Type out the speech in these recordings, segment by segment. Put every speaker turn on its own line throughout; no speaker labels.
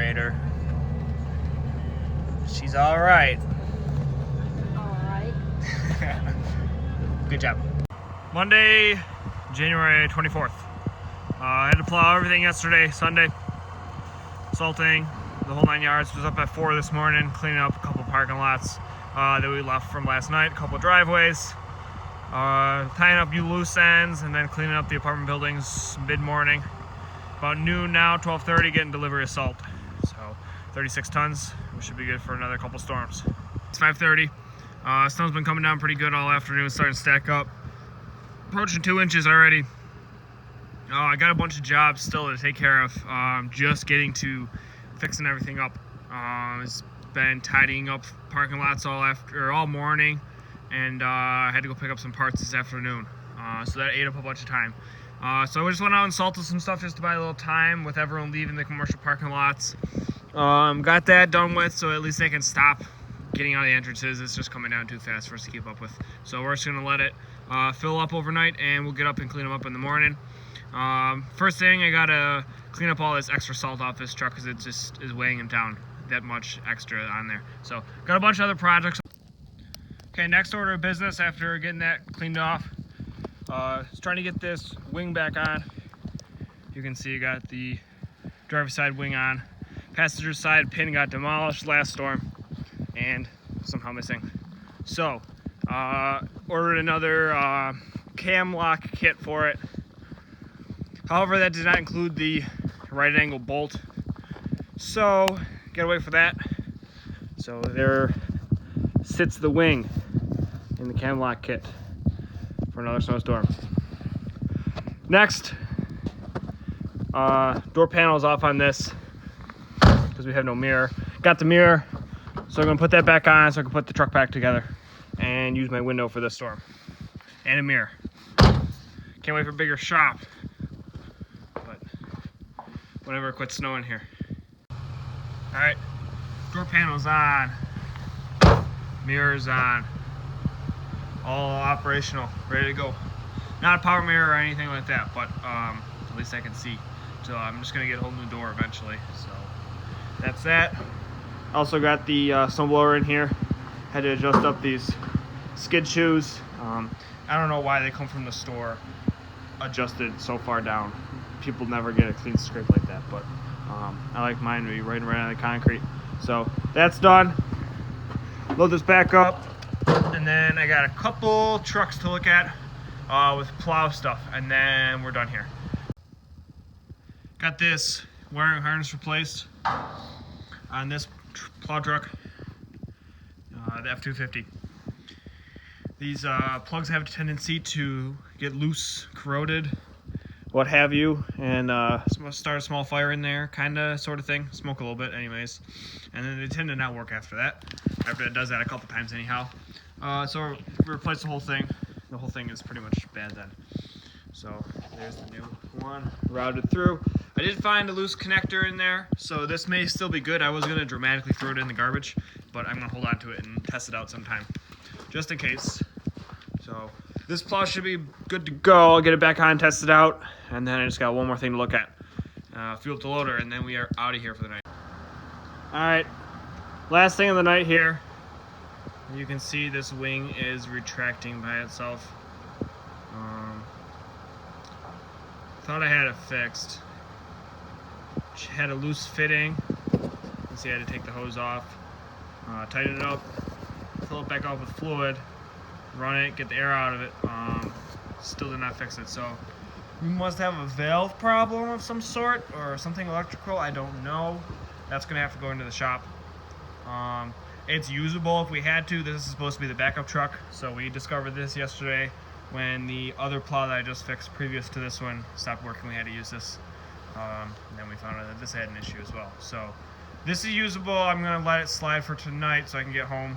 alternator. She's all right.
All right.
Good job. Monday, January 24th. I had to plow everything yesterday, Sunday. Salting, the whole 9 yards. Was up at 4 this morning, cleaning up a couple parking lots that we left from last night, a couple driveways. Tying up loose ends and then cleaning up the apartment buildings mid-morning. About noon now, 12:30, getting delivery of salt. So 36 tons, we should be good for another couple storms. It's 5:30. Snow's been coming down pretty good all afternoon, starting to stack up. Approaching 2 inches already. I got a bunch of jobs still to take care of. Just getting to fixing everything up. It's been tidying up parking lots all morning, and I had to go pick up some parts this afternoon. So that ate up a bunch of time. So I just went out and salted some stuff just to buy a little time with everyone leaving the commercial parking lots. Got that done with, so at least they can stop getting out of the entrances. It's just coming down too fast for us to keep up with. So we're just gonna let it fill up overnight, and we'll get up and clean them up in the morning. First thing, I gotta clean up all this extra salt off this truck because it just is weighing it down that much extra on there. So got a bunch of other projects. Okay, next order of business after getting that cleaned off. Just trying to get this wing back on. You can see you got the driver's side wing on. Passenger side pin got demolished last storm and somehow missing. So, ordered another cam lock kit for it. However, that did not include the right angle bolt. So, gotta wait for that. So there sits the wing in the cam lock kit for another snowstorm. Next, door panels off on this because we have no mirror. Got the mirror, so I'm gonna put that back on so I can put the truck back together and use my window for this storm. And a mirror. Can't wait for a bigger shop. But whenever it quits snowing here. All right, door panels on, mirrors on. All operational, ready to go. Not a power mirror or anything like that, but at least I can see. So I'm just gonna get a whole new door eventually. So that's that. Also got the snowblower in here. Had to adjust up these skid shoes. I don't know why they come from the store adjusted so far down. People never get a clean scrape like that, but I like mine to be right on the concrete. So that's done. Load this back up. And then I got a couple trucks to look at with plow stuff, and then we're done here. Got this wiring harness replaced on this plow truck, the F250. These plugs have a tendency to get loose, corroded, what have you, and start a small fire in there, sort of thing, smoke a little bit anyways, and then they tend to not work after that. After it does that a couple times anyhow. So we replaced the whole thing. The whole thing is pretty much bad then. So there's the new one routed through. I did find a loose connector in there, so this may still be good. I was gonna dramatically throw it in the garbage, but I'm gonna hold on to it and test it out sometime, just in case. So this plow should be good to go. I'll get it back on, test it out, and then I just got one more thing to look at. Fuel up the loader, and then we are out of here for the night. All right, last thing of the night here. You can see this wing is retracting by itself. Thought I had it fixed. Had a loose fitting. You can see I had to take the hose off, tighten it up, fill it back up with fluid, run it, get the air out of it. Still did not fix it. So we must have a valve problem of some sort or something electrical. I don't know. That's gonna have to go into the shop. It's usable if we had to. This is supposed to be the backup truck, so we discovered this yesterday when the other plow that I just fixed previous to this one stopped working. We had to use this. And then we found out that this had an issue as well. So this is usable. I'm gonna let it slide for tonight so I can get home,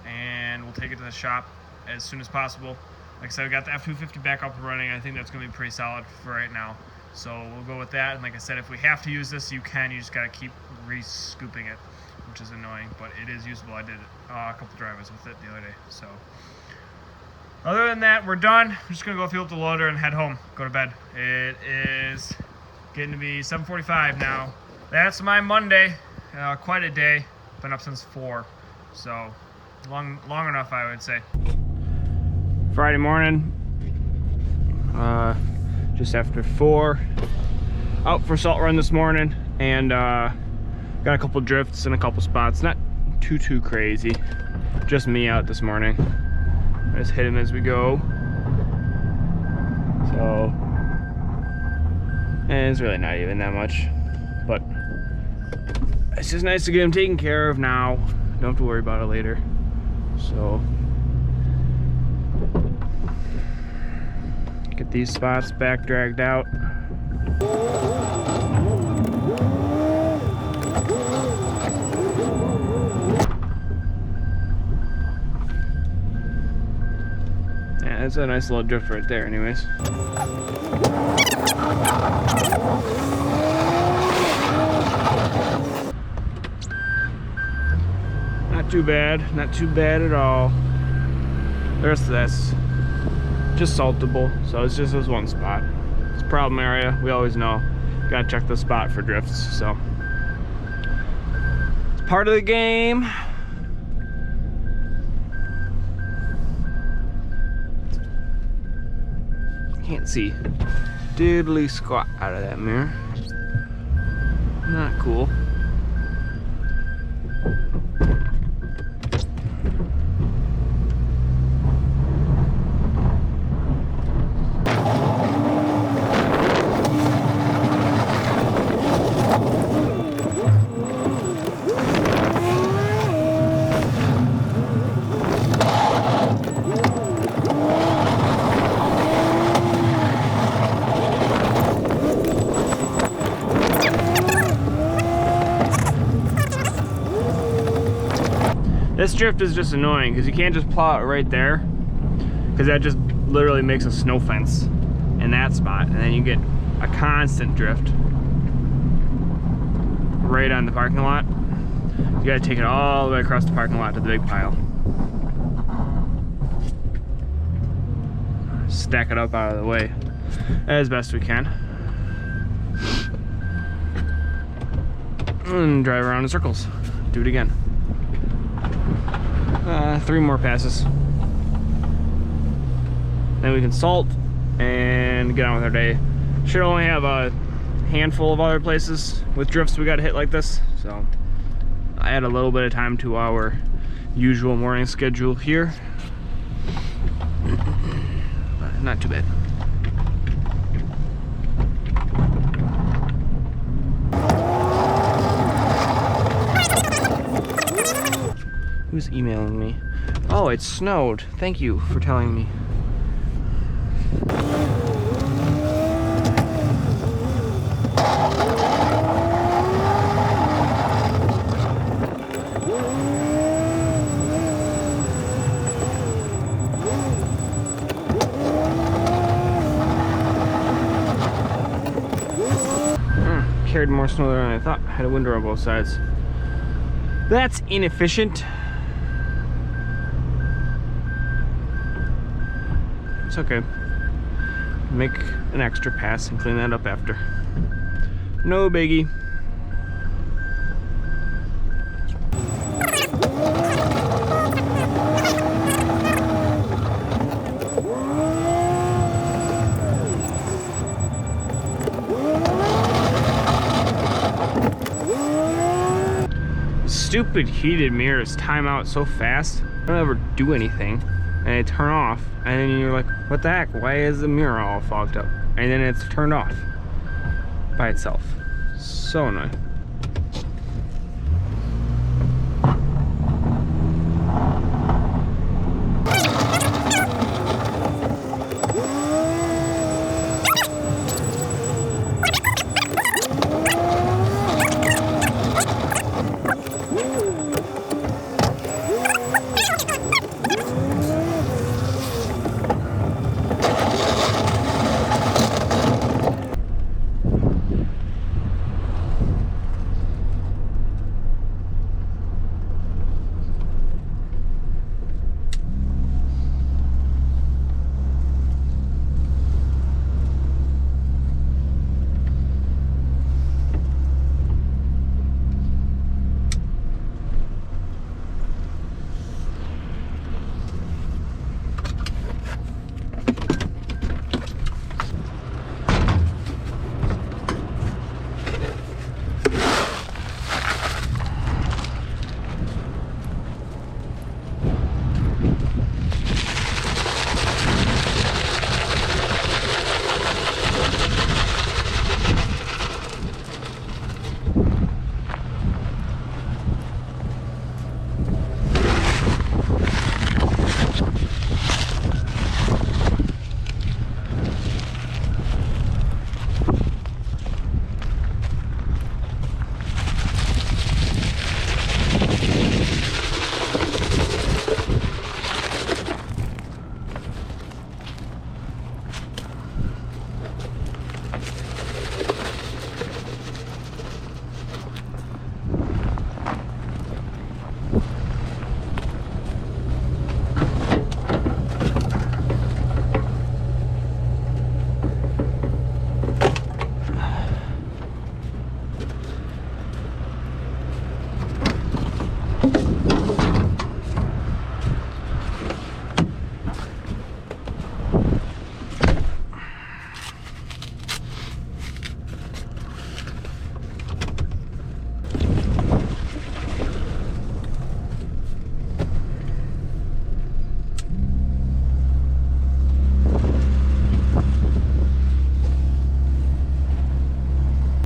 and we'll take it to the shop as soon as possible. Like I said, we got the F250 back up and running. I think that's gonna be pretty solid for right now. So we'll go with that. And like I said, if we have to use this, you can. You just gotta keep re-scooping it, which is annoying, but it is usable. I did a couple driveways with it the other day. So other than that, we're done. I'm just gonna go fuel up the loader and head home, go to bed. It is getting to be 7:45 now. that's my Monday. Quite a day. Been up since 4, so long enough, I would say. Friday morning, just after 4. Out for salt run this morning, and got a couple drifts in a couple spots. Not too crazy. Just me out this morning. I just hit him as we go. So, and it's really not even that much, but it's just nice to get him taken care of now. Don't have to worry about it later. So, get these spots back dragged out. Yeah, that's a nice little drift right there anyways. Not too bad, not too bad at all. The rest of that's just saltable, so it's just this one spot. It's a problem area, we always know. Gotta check the spot for drifts, so. It's part of the game. Can't see diddly squat out of that mirror. Not cool. This drift is just annoying because you can't just plow it right there, because that just literally makes a snow fence in that spot, and then you get a constant drift right on the parking lot. You gotta take it all the way across the parking lot to the big pile. Stack it up out of the way as best we can. And drive around in circles. Do it again. 3 more passes. Then we can salt and get on with our day. Should only have a handful of other places with drifts we got to hit like this, so I add a little bit of time to our usual morning schedule here. But not too bad. Who's emailing me? Oh, it snowed. Thank you for telling me. Carried more snow than I thought. Had a window on both sides. That's inefficient. It's okay. Make an extra pass and clean that up after. No biggie. Stupid heated mirrors time out so fast. I don't ever do anything, and they turn off, and then you're like, what the heck? Why is the mirror all fogged up? And then it's turned off by itself. So annoying.